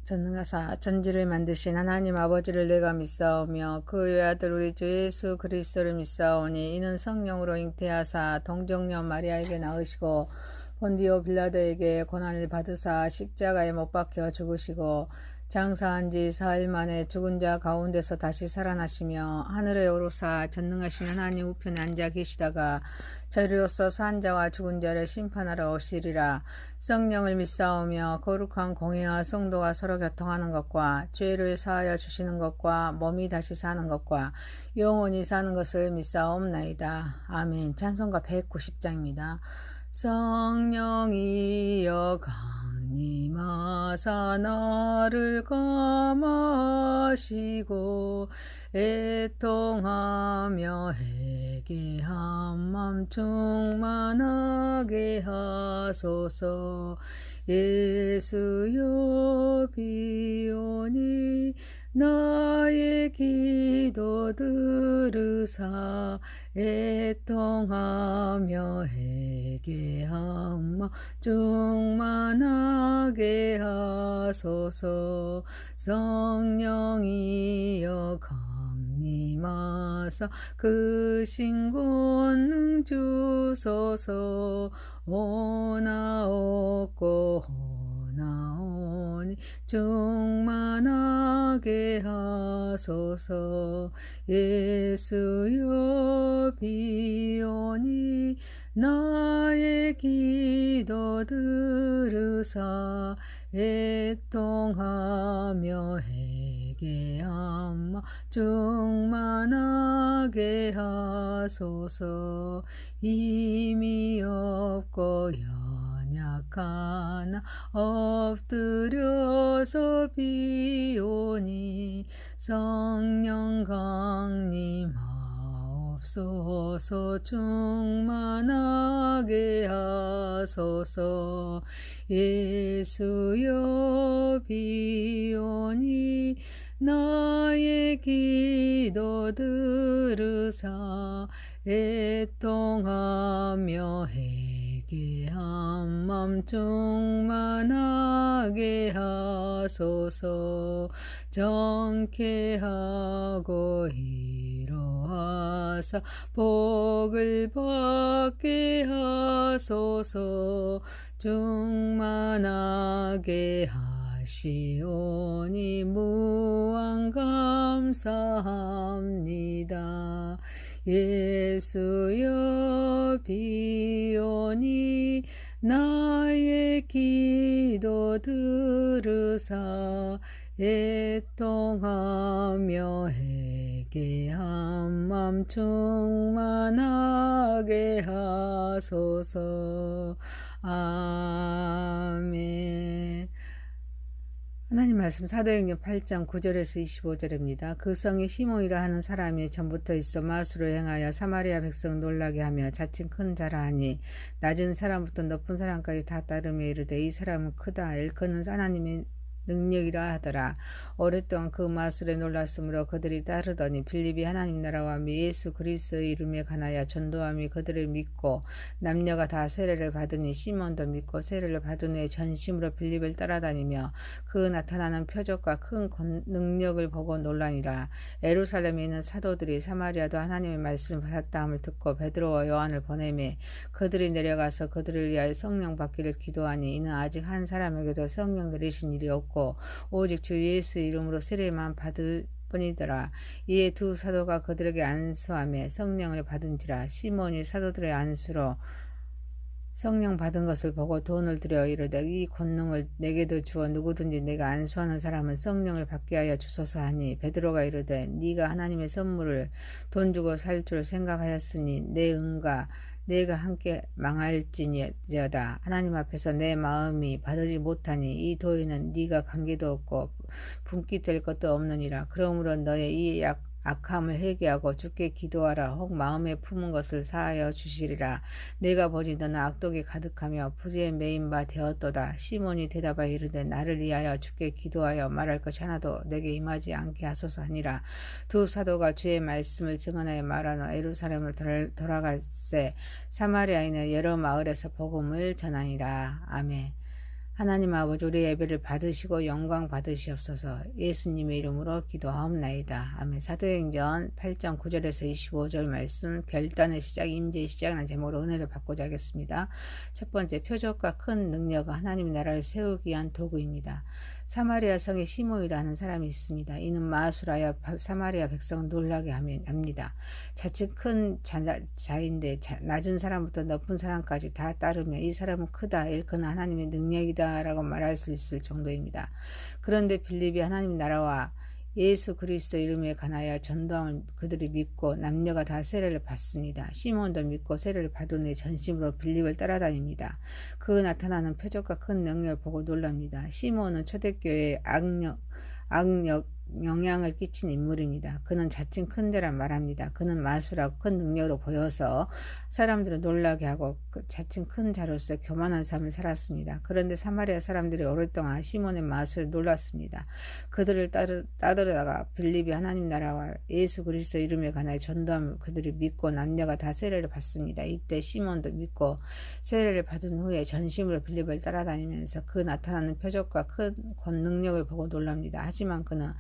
전능하사 천지를 만드신 하나님 아버지를 내가 믿사오며 그 외아들 우리 주 예수 그리스도를 믿사오니 이는 성령으로 잉태하사 동정녀 마리아에게 낳으시고 본디오 빌라도에게 고난을 받으사 십자가에 못 박혀 죽으시고 장사한 지 사흘 만에 죽은 자 가운데서 다시 살아나시며 하늘에 오르사 전능하신 하나님 우편에 앉아 계시다가 저리로서 산 자와 죽은 자를 심판하러 오시리라. 성령을 믿사오며 거룩한 공의와 성도가 서로 교통하는 것과 죄를 사하여 주시는 것과 몸이 다시 사는 것과 영원히 사는 것을 믿사옵나이다. 아멘. 찬송가 190장입니다. 성령이여 강림하사 나를 감하시고 애통하며 회개한 맘 충만하게 하소서. 예수여 비오니 나의 기도 들으사 애통하며 회개한 맘 충만하게 하소서. 성령이여 강림하사 그 신권능 주소서. 오나옵고 오나오니 충만하게 하소서. 예수여 비오니 나의 기도 들으사 애통하며 회개한 맘 충만하게 하소서. 힘이 없고 연약하나 엎드려서 비오니 성령 강림하옵소서. 충만하게 하소서. 예수여 비오니 나의 기도 들으사 애통하며 회개한 맘 충만하게 하소서. 정케하고 이로하사 복을 받게 하소서. 충만하게 하시오니 무한 감사합니다. 예수여 비오니 나의 기도 들으사 애통하며 회개한 맘 충만하게 하소서. 아멘. 하나님 말씀 사도행전 8장 9절에서 25절입니다. 그 성에 시몬이라 하는 사람이 전부터 있어 마술을 행하여 사마리아 백성 놀라게 하며 자칭 큰 자라 하니 낮은 사람부터 높은 사람까지 다 따르며 이르되 이 사람은 크다. 일컫는 하나님의 능력이라 하더라. 오랫동안 그 마술에 놀랐으므로 그들이 따르더니 빌립이 하나님 나라와 예수 그리스도의 이름에 관하여 전도함이 그들을 믿고 남녀가 다 세례를 받으니 시몬도 믿고 세례를 받은 후에 전심으로 빌립을 따라다니며 그 나타나는 표적과 큰 능력을 보고 놀라니라. 예루살렘에 있는 사도들이 사마리아도 하나님의 말씀을 받았다 함을 듣고 베드로와 요한을 보내매 그들이 내려가서 그들을 위하여 성령 받기를 기도하니 이는 아직 한 사람에게도 성령 내리신 일이 없고 오직 주 예수 이름으로 세례만 받을 뿐이더라. 이에 두 사도가 그들에게 안수하며 성령을 받은지라. 시몬이 사도들의 안수로 성령 받은 것을 보고 돈을 들여 이르되 이 권능을 내게도 주어 누구든지 내가 안수하는 사람은 성령을 받게 하여 주소서 하니 베드로가 이르되 네가 하나님의 선물을 돈 주고 살 줄 생각하였으니 내 은과 내가 함께 망할지니여다. 하나님 앞에서 내 마음이 받지 못하니 이 도에는 네가 관계도 없고 분깃될 것도 없느니라. 그러므로 너의 이 악함을 회개하고 주께 기도하라. 혹 마음에 품은 것을 사하여 주시리라. 내가 보니 너는 악독이 가득하며 불의에 매인 바 되었도다. 시몬이 대답하여 이르되 나를 위하여 주께 기도하여 말할 것이 하나도 내게 임하지 않게 하소서 하니라. 두 사도가 주의 말씀을 증언하여 말하노 예루살렘을 돌아갈새 사마리아에 있는 여러 마을에서 복음을 전하니라. 아멘. 하나님 아버지 우리 예배를 받으시고 영광 받으시옵소서. 예수님의 이름으로 기도하옵나이다. 아멘. 사도행전 8장 9절에서 25절 말씀 결단의 시작, 임재의 시작이라는 제목으로 은혜를 받고자 하겠습니다. 첫 번째, 표적과 큰 능력은 하나님의 나라를 세우기 위한 도구입니다. 사마리아 성에 시몬이라는 사람이 있습니다. 이는 마술하여 사마리아 백성을 놀라게 합니다. 자칫 큰 자인데 낮은 사람부터 높은 사람까지 다 따르며 이 사람은 크다, 일컫는 하나님의 능력이다 라고 말할 수 있을 정도입니다. 그런데 빌립이 하나님 나라와 예수 그리스도 이름에 관하여 전도함을 그들이 믿고 남녀가 다 세례를 받습니다. 시몬도 믿고 세례를 받은 후에 전심으로 빌립을 따라다닙니다. 그 나타나는 표적과 큰 능력을 보고 놀랍니다. 시몬은 초대교회에 영향을 끼친 인물입니다. 그는 자칭 큰 데란 말합니다. 그는 마술하고 큰 능력으로 보여서 사람들을 놀라게 하고 자칭 큰 자로서 교만한 삶을 살았습니다. 그런데 사마리아 사람들이 오랫동안 시몬의 마술에 놀랐습니다. 그들을 따르다가 빌립이 하나님 나라와 예수 그리스도 이름에 관하여 전도함을 그들이 믿고 남녀가 다 세례를 받습니다. 이때 시몬도 믿고 세례를 받은 후에 전심으로 빌립을 따라다니면서 그 나타나는 표적과 큰 권능력을 보고 놀랍니다. 하지만 그는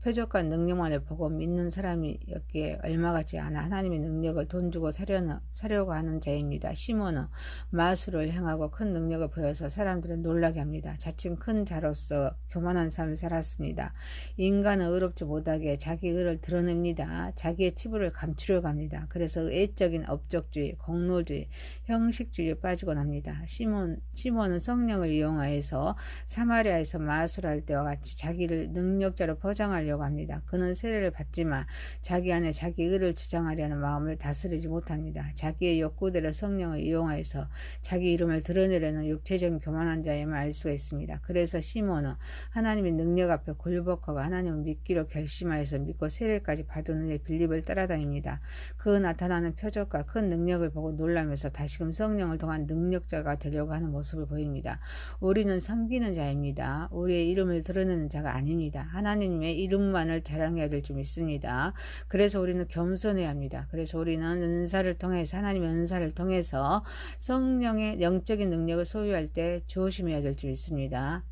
표적과 능력만을 보고 믿는 사람이었기에 얼마 같지 않아 하나님의 능력을 돈 주고 사려고 하는 자입니다. 시몬은 마술을 행하고 큰 능력을 보여서 사람들을 놀라게 합니다. 자칭 큰 자로서 교만한 삶을 살았습니다. 인간은 의롭지 못하게 자기 의를 드러냅니다. 자기의 치부를 감추려고 합니다. 그래서 애적인 업적주의, 공로주의, 형식주의에 빠지곤 합니다. 시몬은 성령을 이용하여서 사마리아에서 마술할 때와 같이 자기를 능력자로 포장하려고 합니다. 그는 세례를 받지만 자기 안에 자기 의를 주장하려는 마음을 다스리지 못합니다. 자기의 욕구대로 성령을 이용하여서 자기 이름을 드러내려는 육체적인 교만한 자임을 알 수가 있습니다. 그래서 시몬은 하나님의 능력 앞에 굴복하고 하나님을 믿기로 결심하여서 믿고 세례까지 받은 후에 빌립을 따라다닙니다. 그 나타나는 표적과 큰 능력을 보고 놀라면서 다시금 성령을 통한 능력자가 되려고 하는 모습을 보입니다. 우리는 섬기는 자입니다. 우리의 이름을 드러내는 자가 아닙니다. 하나님의 이름만을 자랑해야 될 줄 믿습니다. 그래서 우리는 겸손해야 합니다. 그래서 우리는 은사를 통해서 하나님의 은사를 통해서 성령의 영적인 능력을 소유할 때 조심해야 될 줄 믿습니다.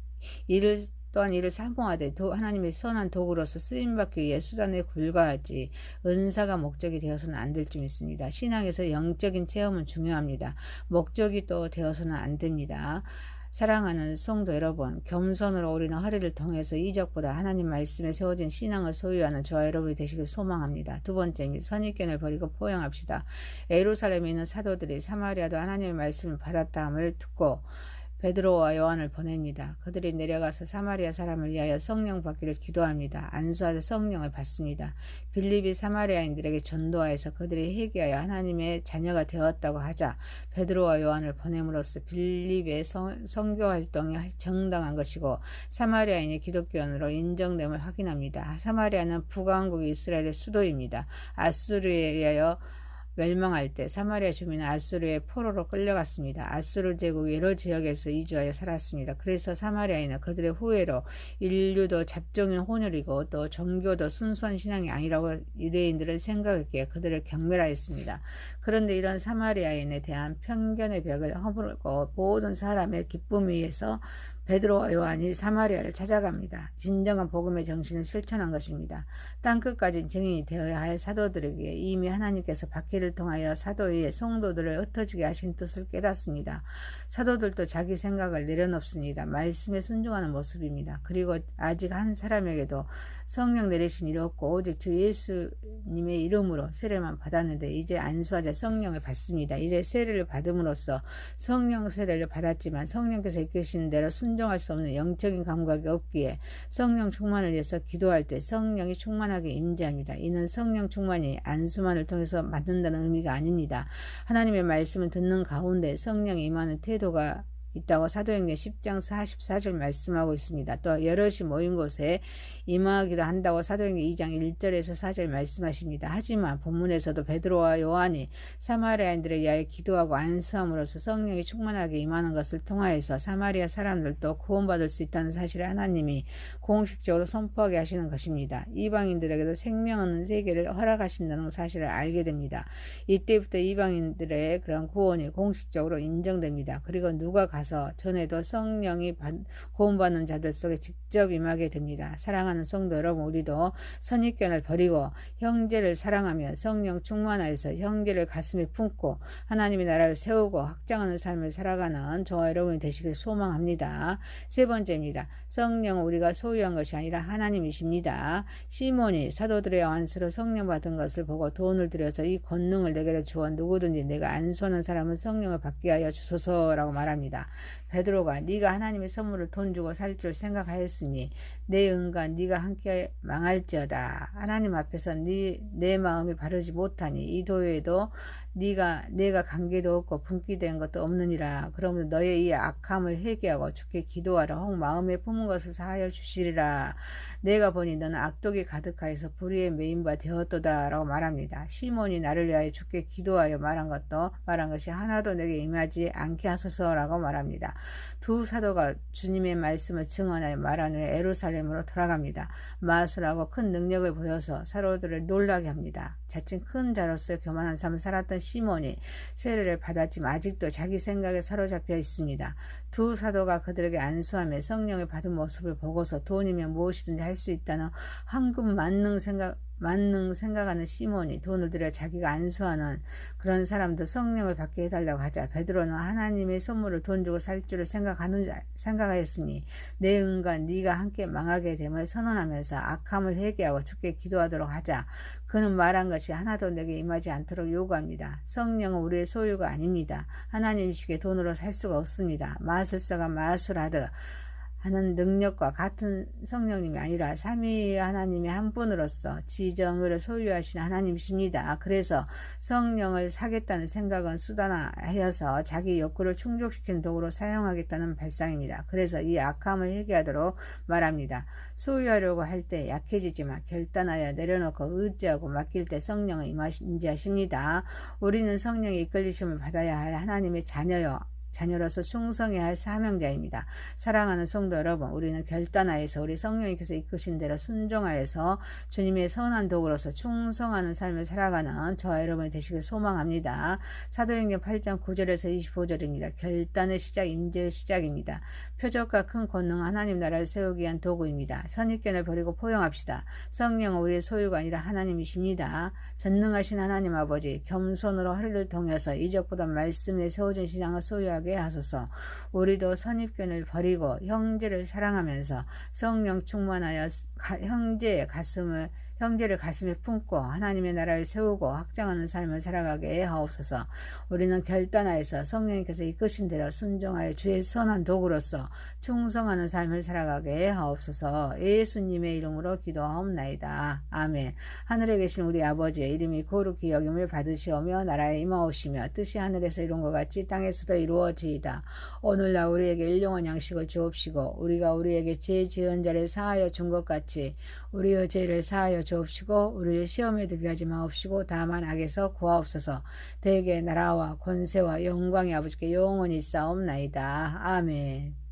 또한 이를 사모하되 하나님의 선한 도구로서 쓰임받기 위해 수단에 불과하지 은사가 목적이 되어서는 안 될 줄 믿습니다. 신앙에서 영적인 체험은 중요합니다. 목적이 또 되어서는 안 됩니다. 사랑하는 성도 여러분, 겸손으로 우리는 허리를 통해서 이적보다 하나님 말씀에 세워진 신앙을 소유하는 저와 여러분이 되시길 소망합니다. 두 번째, 선입견을 버리고 포용합시다. 예루살렘에 있는 사도들이 사마리아도 하나님의 말씀을 받았다함을 듣고 베드로와 요한을 보냅니다. 그들이 내려가서 사마리아 사람을 위하여 성령 받기를 기도합니다. 안수하여 성령을 받습니다. 빌립이 사마리아인들에게 전도하여서 그들이 회개하여 하나님의 자녀가 되었다고 하자 베드로와 요한을 보냄으로써 빌립의 선교 활동이 정당한 것이고 사마리아인이 기독교인으로 인정됨을 확인합니다. 사마리아는 북왕국의 이스라엘의 수도입니다. 아수르에 의하여 멸망할 때 사마리아 주민은 아수르의 포로로 끌려갔습니다. 아수르 제국의 여러 지역에서 이주하여 살았습니다. 그래서 사마리아인은 그들의 후예로 인류도 잡종인 혼혈이고 또 종교도 순수한 신앙이 아니라고 유대인들은 생각했기에 그들을 경멸하였습니다. 그런데 이런 사마리아인에 대한 편견의 벽을 허물고 모든 사람의 기쁨 위에서 베드로와 요한이 사마리아를 찾아갑니다. 진정한 복음의 정신을 실천한 것입니다. 땅끝까지 증인이 되어야 할 사도들에게 이미 하나님께서 박해를 통하여 사도의 성도들을 흩어지게 하신 뜻을 깨닫습니다. 사도들도 자기 생각을 내려놓습니다. 말씀에 순종하는 모습입니다. 그리고 아직 한 사람에게도 성령 내리신 일이 없고 오직 주 예수님의 이름으로 세례만 받았는데 이제 안수하자 성령을 받습니다. 이래 세례를 받음으로써 성령 세례를 받았지만 성령께서 이끄시는 대로 순종할 수 없는 영적인 감각이 없기에 성령 충만을 위해서 기도할 때 성령이 충만하게 임재합니다. 이는 성령 충만이 안수만을 통해서 받는다는 의미가 아닙니다. 하나님의 말씀을 듣는 가운데 성령이 임하는 태도가 있다고 사도행전 10장 44절 말씀하고 있습니다. 또 여럿이 모인 곳에 임하기도 한다고 사도행전 2장 1절에서 4절 말씀하십니다. 하지만 본문에서도 베드로와 요한이 사마리아인들에 의하여 기도하고 안수함으로써 성령이 충만하게 임하는 것을 통하여서 사마리아 사람들도 구원받을 수 있다는 사실을 하나님이 공식적으로 선포하게 하시는 것입니다. 이방인들에게도 생명 없는 세계를 허락하신다는 사실을 알게 됩니다. 이때부터 이방인들의 그런 구원이 공식적으로 인정됩니다. 그리고 누가 가서 가서 전에도 성령이 고음받는 자들 속에 직접 임하게 됩니다. 사랑하는 성도 여러분, 우리도 선입견을 버리고 형제를 사랑하며 성령 충만하여서 형제를 가슴에 품고 하나님의 나라를 세우고 확장하는 삶을 살아가는 저와 여러분이 되시길 소망합니다. 세 번째입니다. 성령은 우리가 소유한 것이 아니라 하나님이십니다. 시몬이 사도들의 안수로 성령 받은 것을 보고 돈을 들여서 이 권능을 내게 주어 누구든지 내가 안수하는 사람은 성령을 받게 하여 주소서라고 말합니다. 베드로가 네가 하나님의 선물을 돈 주고 살 줄 생각하였으니 내 은과 네가 함께 망할지어다. 하나님 앞에서 내 마음이 바르지 못하니 이 도에도 내가 관계도 없고 분기된 것도 없느니라. 그러므로 너의 이 악함을 회개하고 주께 기도하라. 혹 마음에 품은 것을 사하여 주시리라. 내가 보니 너는 악독이 가득하여서 불의에 매인 바 되었도다 라고 말합니다. 시몬이 나를 위하여 주께 기도하여 말한 것이 하나도 내게 임하지 않게 하소서라고 말합니다. 두 사도가 주님의 말씀을 증언하여 말한 후에 예루살렘으로 돌아갑니다. 마술하고 큰 능력을 보여서 사도들을 놀라게 합니다. 자칭 큰 자로서 교만한 삶을 살았던 시몬이 세례를 받았지만 아직도 자기 생각에 사로잡혀 있습니다. 두 사도가 그들에게 안수하며 성령을 받은 모습을 보고서 돈이면 무엇이든지 할 수 있다는 황금 만능 생각하는 시몬이 돈을 들여 자기가 안수하는 그런 사람도 성령을 받게 해달라고 하자 베드로는 하나님의 선물을 돈 주고 살 줄을 생각하였으니 내 은과 네가 함께 망하게 됨을 선언하면서 악함을 회개하고 주께 기도하도록 하자 그는 말한 것이 하나도 내게 임하지 않도록 요구합니다. 성령은 우리의 소유가 아닙니다. 하나님이시기에 돈으로 살 수가 없습니다. 마술사가 마술하듯 하는 능력과 같은 성령님이 아니라 삼위의 하나님의 한 분으로서 지정을 소유하신 하나님이십니다. 그래서 성령을 사겠다는 생각은 수단화하여서 자기 욕구를 충족시키는 도구로 사용하겠다는 발상입니다. 그래서 이 악함을 회개하도록 말합니다. 소유하려고 할 때 약해지지만 결단하여 내려놓고 의지하고 맡길 때 성령은 임하십니다. 우리는 성령의 이끌리심을 받아야 할 하나님의 자녀로서 충성해야 할 사명자입니다. 사랑하는 성도 여러분, 우리는 결단하여서 우리 성령님께서 이끄신 대로 순종하여서 주님의 선한 도구로서 충성하는 삶을 살아가는 저와 여러분이 되시길 소망합니다. 사도행전 8장 9절에서 25절입니다. 결단의 시작, 임재의 시작입니다. 표적과 큰 권능 하나님 나라를 세우기 위한 도구입니다. 선입견을 버리고 포용합시다. 성령은 우리의 소유가 아니라 하나님이십니다. 전능하신 하나님 아버지, 겸손으로 허리를 동여서 이적보다 말씀에 세워진 신앙을 소유하게 하소서. 우리도 선입견을 버리고 형제를 사랑하면서 성령 충만하여 형제를 가슴에 품고 하나님의 나라를 세우고 확장하는 삶을 살아가게 하옵소서. 우리는 결단하여서 성령님께서 이끄신 대로 순종하여 주의 선한 도구로서 충성하는 삶을 살아가게 하옵소서. 예수님의 이름으로 기도하옵나이다. 아멘. 하늘에 계신 우리 아버지의 이름이 거룩히 여김을 받으시오며 나라에 임하오시며 뜻이 하늘에서 이룬 것 같이 땅에서도 이루어지이다. 오늘날 우리에게 일용할 양식을 주옵시고 우리가 우리에게 죄 지은 자를 사하여 준 것 같이 우리의 죄를 사하여 주옵시고 우리를 시험에 들게 하지 마옵시고 다만 악에서 구하옵소서. 대개 나라와 권세와 영광이 아버지께 영원히 있사옵나이다. 아멘.